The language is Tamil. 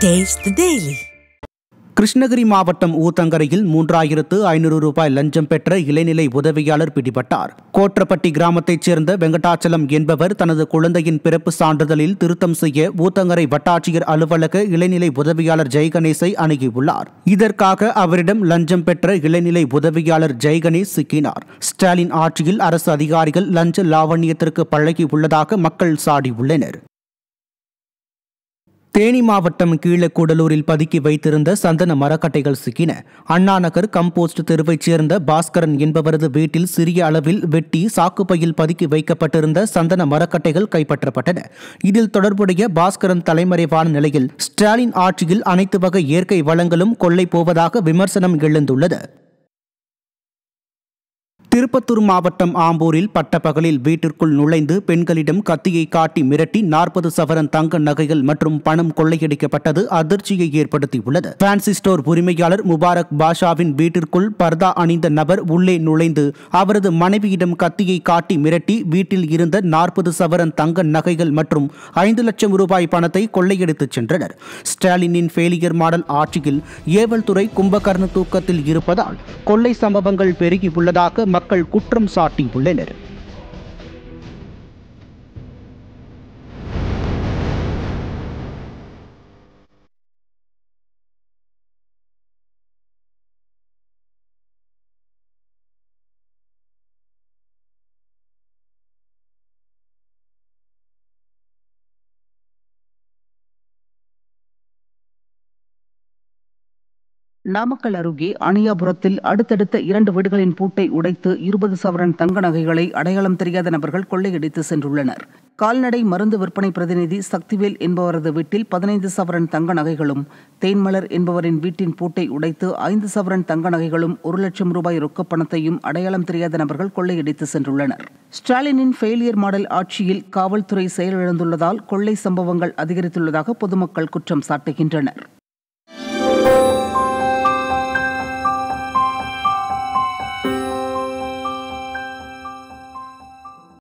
Taste the Daily. கிருஷ்ணகிரி மாவட்டம் ஊத்தங்கரையில் 3500 ரூபாய் லஞ்சம் பெற்ற இளைநிலை உதவியாளர் பிடிபட்டார். கோற்றப்பட்டி கிராமத்தைச் சேர்ந்த வெங்கடாச்சலம் என்பவர் தனது குழந்தையின் பிறப்பு சான்றிதழில் திருத்தம் செய்ய ஊத்தங்கரை வட்டாட்சியர் அலுவலக இளைநிலை உதவியாளர் ஜெய்கணேசை அணுகியுள்ளார். இதற்காக அவரிடம் லஞ்சம் பெற்ற இளைநிலை உதவியாளர் ஜெய்கணேஷ் சிக்கினார். ஸ்டாலின் ஆட்சியில் அரசு அதிகாரிகள் லஞ்ச லாவண்யத்திற்கு பழகியுள்ளதாக மக்கள் சாடியுள்ளனர். தேனி மாவட்டம் கீழக்கூடலூரில் பதுக்கி வைத்திருந்த சந்தன மரக்கட்டைகள் சிக்கின. அண்ணாநகர் கம்போஸ்ட் தெருவைச் சேர்ந்த பாஸ்கரன் என்பவரது வீட்டில் சிறிய அளவில் வெட்டி சாக்குப்பையில் பதுக்கி வைக்கப்பட்டிருந்த சந்தன மரக்கட்டைகள் கைப்பற்றப்பட்டன. இதில் தொடர்புடைய பாஸ்கரன் தலைமறைவான நிலையில் ஸ்டாலின் ஆட்சியில் அனைத்து வகை இயற்கை வளங்களும் கொள்ளை போவதாக விமர்சனம் எழுந்துள்ளது. திருப்பத்தூர் மாவட்டம் ஆம்பூரில் பட்டப்பகலில் வீட்டிற்குள் நுழைந்து பெண்களிடம் கத்தியை காட்டி மிரட்டி 40 சவரன் தங்க நகைகள் மற்றும் பணம் கொள்ளையடிக்கப்பட்டது அதிர்ச்சியை ஏற்படுத்தியுள்ளது. ஃபேன்சி ஸ்டோர் உரிமையாளர் முபாரக் பாஷாவின் வீட்டிற்குள் பர்தா அணிந்த நபர் உள்ளே நுழைந்து அவரது மனைவியிடம் கத்தியை காட்டி மிரட்டி வீட்டில் இருந்த 40 சவரன் தங்க நகைகள் மற்றும் 5 லட்சம் ரூபாய் பணத்தை கொள்ளையடித்துச் சென்றனர். ஸ்டாலினின் ஃபெயிலியர் மாடல் ஆட்சியில் ஏவல் துறை கும்பகர்ண தூக்கத்தில் இருப்பதால் கொள்ளை சம்பவங்கள் பெருகியுள்ளதாக மக்கள் குற்றம் சாட்டியுள்ளனர். நாமக்கல் அருகே அணியாபுரத்தில் அடுத்தடுத்த 2 வீடுகளின் பூட்டை உடைத்து 20 சவரன் தங்க நகைகளை அடையாளம் தெரியாத நபர்கள் கொள்ளையடித்து சென்றுள்ளனர். கால்நடை மருந்து விற்பனை பிரதிநிதி சக்திவேல் என்பவரது வீட்டில் 15 சவரன் தங்க நகைகளும், தேன்மலர் என்பவரின் வீட்டின் பூட்டை உடைத்து 5 சவரன் தங்க நகைகளும் 1 லட்சம் ரூபாய் ரொக்கப் பணத்தையும் அடையாளம் தெரியாத நபர்கள் கொள்ளையடித்து சென்றுள்ளனர். ஸ்டாலினின் ஃபெயிலியர் மாடல் ஆட்சியில் காவல்துறை செயலிழந்துள்ளதால் கொள்ளை சம்பவங்கள் அதிகரித்துள்ளதாக பொதுமக்கள் குற்றம் சாட்டுகின்றனர்.